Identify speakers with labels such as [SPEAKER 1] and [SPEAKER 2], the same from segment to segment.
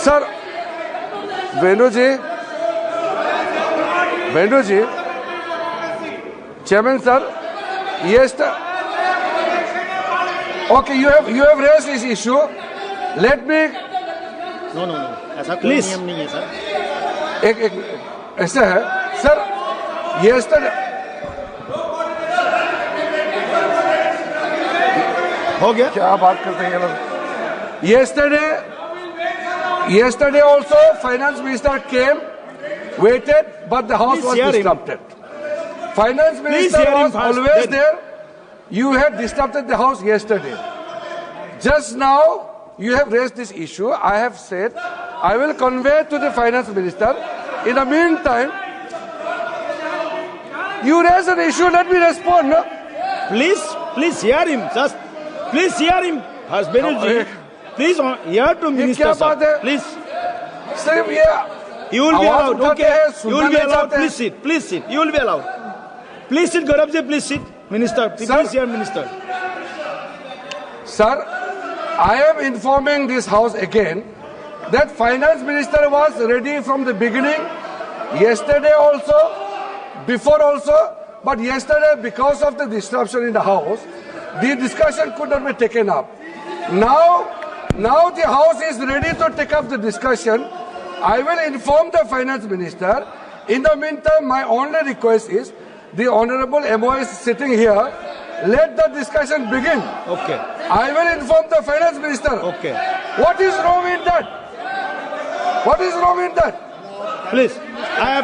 [SPEAKER 1] Sir Venu ji Chairman sir, yes okay, you have raised this issue. Let me
[SPEAKER 2] no ऐसा कोई नियम नहीं है सर।
[SPEAKER 1] एक ऐसा है सर, yesterday
[SPEAKER 2] हो गया,
[SPEAKER 1] क्या बात करते हैं लोग। Yesterday also finance minister came, waited, but the house was disrupted. Finance minister was always there. You had disrupted the house yesterday. Just now you have raised this issue. I have said I will convey to the finance minister. In the meantime, you raise an issue. Let me respond. No?
[SPEAKER 2] Please hear him. Just please hear him. Benuji, please hear to minister sir. Please.
[SPEAKER 1] Sir, yeah.
[SPEAKER 2] You will be allowed. Okay. You will be allowed. Please sit. Please sit. You will be allowed. Please sit, Gaurav ji. Please sit. Minister, please hear minister.
[SPEAKER 1] Sir, I am informing this house again that finance minister was ready from the beginning, yesterday also, before also, but yesterday because of the disruption in the house, the discussion could not be taken up. Now the house is ready to take up the discussion. I will inform the finance minister. In the meantime, my only request is the Honorable MO is sitting here. Let the discussion begin.
[SPEAKER 2] Okay.
[SPEAKER 1] I will inform the finance minister.
[SPEAKER 2] Okay.
[SPEAKER 1] What is wrong in that? What is wrong in that?
[SPEAKER 2] Please, I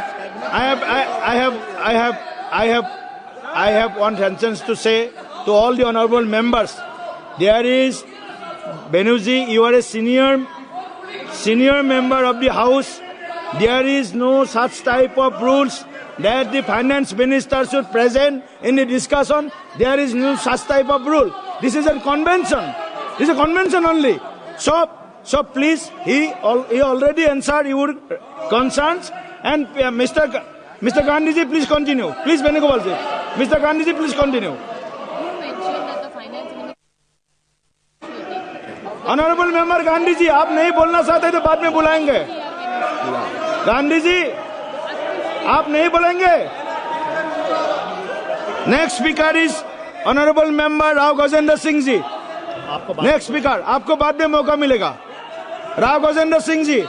[SPEAKER 2] have one sentence to say to all the honorable members. There is, Benuji, you are a senior member of the house. There is no such type of rules that the finance minister should present in the discussion. There is no such type of rule. This is a convention. This is a convention only. So please, he already answered your concerns. And Mr. Gandhi ji, please continue. Please, Venugopal ji. Mr. Gandhi ji, please continue.
[SPEAKER 3] You mentioned that the finance minister.
[SPEAKER 2] Honorable member Gandhi ji, आप नहीं बोलना चाहते तो बाद में बुलाएंगे. गांधी जी, आप नहीं बोलेंगे. Next speaker is honourable member Rao Gajendra Singh ji. Next speaker, आपको बाद में मौका मिलेगा. Rao Gajendra Singh ji,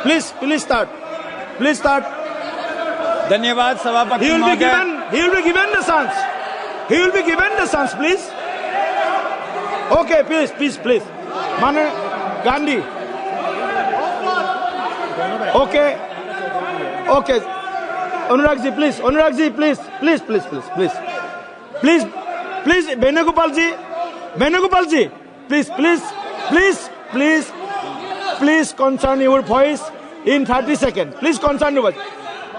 [SPEAKER 2] please start.
[SPEAKER 4] धन्यवाद सभापति महोदय.
[SPEAKER 2] He will be given the chance. Please. Okay, please. Mane Gandhi. Okay. Anurag ji, please. Please, Venugopal ji, please concern your voice in 30 seconds. Please concern your voice.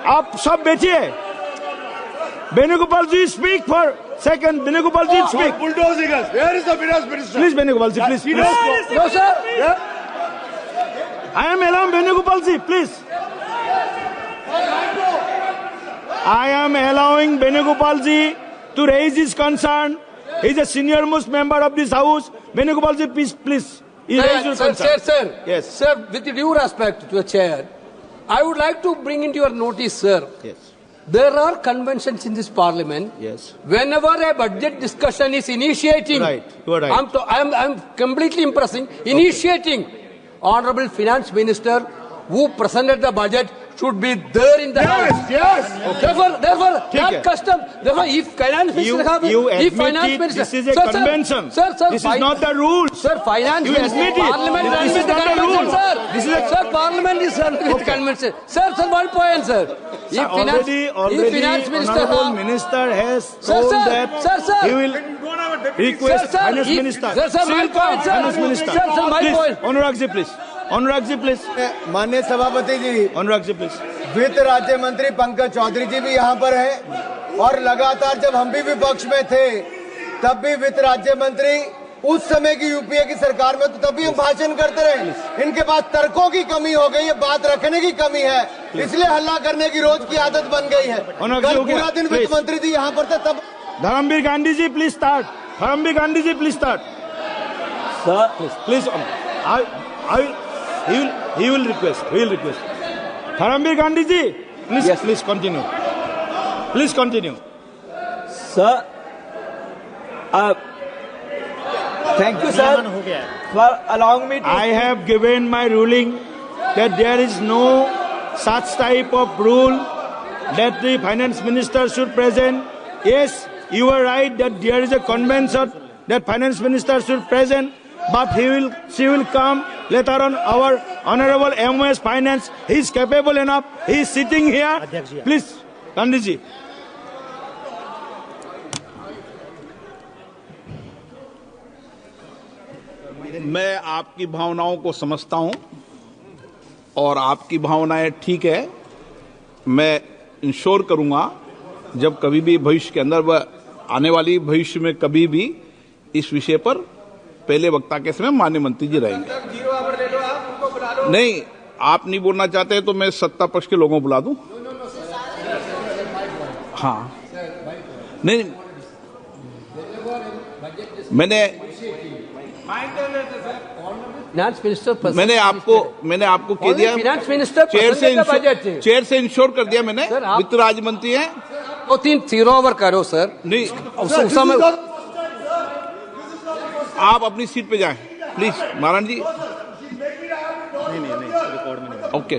[SPEAKER 2] आप सब बैठिए. Venugopal ji, speak for second. Venugopal ji, speak.
[SPEAKER 5] Bulldozing us. Where is the finance minister?
[SPEAKER 2] Please, Venugopal ji, please.
[SPEAKER 1] No, sir. Yeah.
[SPEAKER 2] I am allowing Venugopal ji, please. I am allowing Venugopal ji to raise his concern. He is a senior most member of this house. Venugopal ji, please. Raise your concern.
[SPEAKER 6] Sir.
[SPEAKER 2] Yes.
[SPEAKER 6] Sir, with due respect to the chair, I would like to bring into your notice, sir.
[SPEAKER 2] Yes.
[SPEAKER 6] There are conventions in this parliament.
[SPEAKER 2] Yes.
[SPEAKER 6] Whenever a budget discussion is initiating,
[SPEAKER 2] right. You are right.
[SPEAKER 6] I'm completely impressing. Initiating, Honorable Finance Minister, who presented the budget, should be there in the house.
[SPEAKER 5] Yes.
[SPEAKER 6] Okay. Therefore, that custom. Therefore, if finance minister
[SPEAKER 2] This is a convention.
[SPEAKER 6] Sir,
[SPEAKER 2] this is not the rules.
[SPEAKER 6] Sir, finance
[SPEAKER 2] You admit it.
[SPEAKER 6] Parliament
[SPEAKER 2] This is
[SPEAKER 6] runs with
[SPEAKER 2] not the
[SPEAKER 6] convention,
[SPEAKER 2] rule.
[SPEAKER 6] sir.
[SPEAKER 2] This is a-
[SPEAKER 6] Sir, Parliament is run with convention. Sir, one point, sir. If
[SPEAKER 2] Already,
[SPEAKER 6] finance minister,
[SPEAKER 2] honorable minister has
[SPEAKER 6] Sir,
[SPEAKER 2] told
[SPEAKER 6] sir,
[SPEAKER 2] that
[SPEAKER 6] sir.
[SPEAKER 2] he will request finance minister.
[SPEAKER 6] Sir, my point, sir.
[SPEAKER 2] Finance minister.
[SPEAKER 6] Sir, my
[SPEAKER 2] Please,
[SPEAKER 6] point.
[SPEAKER 2] Anurag ji, please.
[SPEAKER 5] माननीय सभापति जी,
[SPEAKER 2] Anurag ji, please.
[SPEAKER 5] वित्त राज्य मंत्री पंकज चौधरी जी भी यहाँ पर हैं और लगातार जब हम भी विपक्ष में थे तब भी वित्त राज्य मंत्री उस समय की यूपीए की सरकार में तो तभी हम भाषण करते रहे. इनके पास तर्कों की कमी हो गई है, बात रखने की कमी है, इसलिए हल्ला करने की रोज की आदत बन गई है. कल पूरा दिन वित्त मंत्री जी यहाँ पर थे तब.
[SPEAKER 2] Dharamveer Gandhi ji, please start. Sir, please. I will. He will request. Dharambir Gandhi ji, please,
[SPEAKER 6] Yes.
[SPEAKER 2] please continue. Please continue.
[SPEAKER 7] Sir, thank you, sir, for allowing me to.
[SPEAKER 2] I have given my ruling that there is no such type of rule that the finance minister should present. Yes, you are right that there is a convention that finance minister should present, but she will come later on. Our honorable MOS Finance, he is capable enough. He is sitting here. Please, Gandhi ji.
[SPEAKER 8] मैं आपकी भावनाओं को समझता हूं और आपकी भावनाएं ठीक है। मैं इंश्योर करूंगा जब कभी भी भविष्य के अंदर वह आने वाली भविष्य में कभी भी इस विषय पर पहले वक्ता के समय माननीय मंत्री जी रहेंगे। नहीं, आप नहीं बोलना चाहते तो मैं सत्ता पक्ष के लोगों को बुला दूं। हाँ, नहीं,
[SPEAKER 6] Finance Minister
[SPEAKER 8] मैंने आपको कह दिया,
[SPEAKER 6] Finance Minister
[SPEAKER 8] चेयर से इंश्योर कर दिया मैंने।
[SPEAKER 6] सर, आप-
[SPEAKER 8] वित्त राज्य मंत्री हैं।
[SPEAKER 6] 2-3 जीरो ओवर करो सर।
[SPEAKER 8] नहीं,
[SPEAKER 6] उस समय
[SPEAKER 8] आप अपनी सीट पे जाएं please. Narayan ji, okay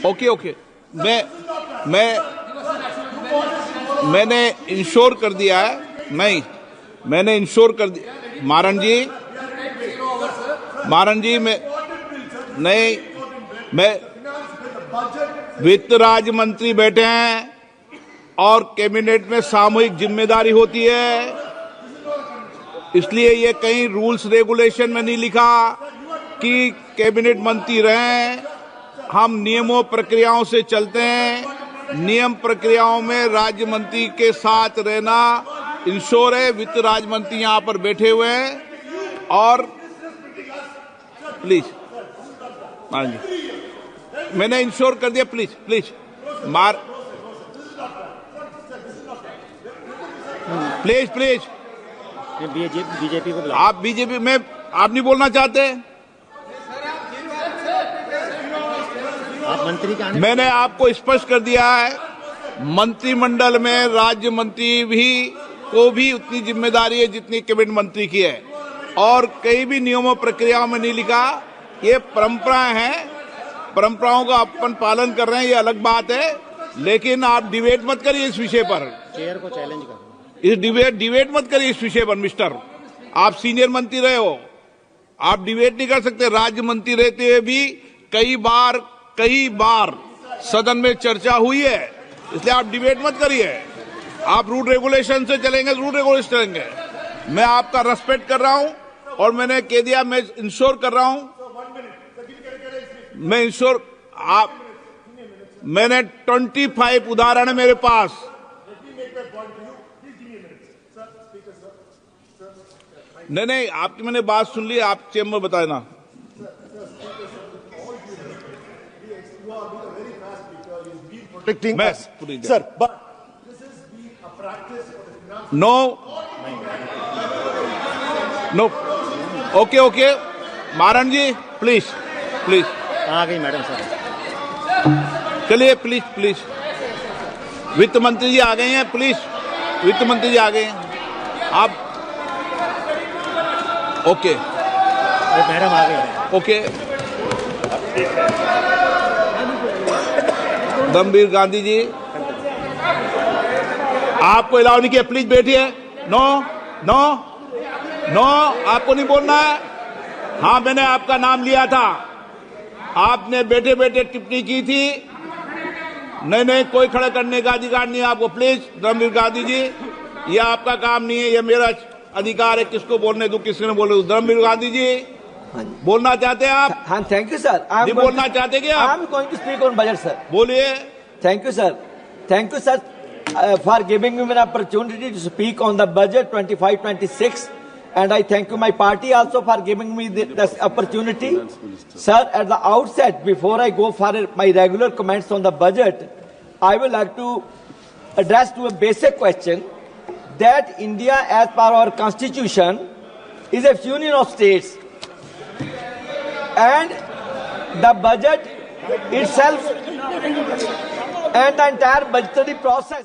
[SPEAKER 8] okay okay. मैंने इंश्योर कर दिया है। नहीं, मैंने इंश्योर कर दिया। मारन जी मैं वित्त राज्य मंत्री बैठे हैं और कैबिनेट में सामूहिक जिम्मेदारी होती है, इसलिए ये कहीं रूल्स रेगुलेशन में नहीं लिखा कि कैबिनेट मंत्री रहें। हम नियमों प्रक्रियाओं से चलते हैं। नियम प्रक्रियाओं में राज्य मंत्री के साथ रहना इंश्योर है। वित्त राज्य मंत्री यहां पर बैठे हुए हैं और प्लीज मैंने इंश्योर कर दिया। प्लीज प्लीज प्लीज
[SPEAKER 4] बीजेपी को
[SPEAKER 8] आप बीजेपी में आप नहीं बोलना चाहते।
[SPEAKER 4] आप मंत्री का
[SPEAKER 8] मैंने आपको स्पष्ट कर दिया है, मंत्रिमंडल में राज्य मंत्री को भी उतनी जिम्मेदारी है जितनी कैबिनेट मंत्री की है, और कई भी नियमों प्रक्रियाओं में नहीं लिखा। ये परंपराएं हैं, परंपराओं का अपन पालन कर रहे हैं, ये अलग बात है, लेकिन आप डिबेट मत करिए इस विषय पर।
[SPEAKER 4] चेयर को चैलेंज कर
[SPEAKER 8] इस डिबेट मत करिए इस विषय पर। मिस्टर, आप सीनियर मंत्री रहे हो, आप डिबेट नहीं कर सकते। राज्य मंत्री रहते हुए भी कई बार सदन में चर्चा हुई है, इसलिए आप डिबेट मत करिए। आप रूल रेगुलेशन से चलेंगे, रूल रेगुलेशन चलेंगे। मैं आपका रेस्पेक्ट कर रहा हूं और मैंने कह दिया, मैं इंश्योर कर रहा हूं। मैं इंश्योर मैंने 25 उदाहरण है मेरे पास। नहीं, आपकी मैंने बात सुन ली, आप चेंबर बताए ना।
[SPEAKER 5] Protecting
[SPEAKER 8] मैं
[SPEAKER 5] us.
[SPEAKER 8] पूरी
[SPEAKER 5] Sir, but
[SPEAKER 8] no okay Maran ji please
[SPEAKER 4] आ गई मैडम साहब।
[SPEAKER 8] चलिए प्लीज वित्त मंत्री जी आ गए हैं। प्लीज वित्त मंत्री जी आ गए हैं। आप ओके
[SPEAKER 4] मैडम आ गई।
[SPEAKER 8] ओके। धर्मवीर गांधी जी, आपको अलाउ नहीं किया, प्लीज बैठिए। नो, आपको नहीं बोलना है। हाँ, मैंने आपका नाम लिया था, आपने बैठे बैठे टिप्पणी की थी। नहीं, कोई खड़ा करने का अधिकार नहीं है आपको। प्लीज धर्मवीर गांधी जी, ये आपका काम नहीं है, ये मेरा अधिकार है, किसको बोलने दूं, किसको नहीं बोलने दूं। धर्मवीर गांधी जी, बोलना चाहते हैं आप?
[SPEAKER 7] हाँ, thank you, sir.
[SPEAKER 8] नहीं बोलना चाहते क्या आप?
[SPEAKER 7] I'm going to speak on budget, sir.
[SPEAKER 8] बोलिए।
[SPEAKER 7] Thank you, sir. Thank you, sir, for giving me an opportunity to speak on the budget 25-26. And I thank you, my party, also for giving me this opportunity. Sir, at the outset, before I go for my regular comments on the budget, I would like to address to a basic question that India, as per our constitution, is a union of states. and the budget itself and the entire budgetary process.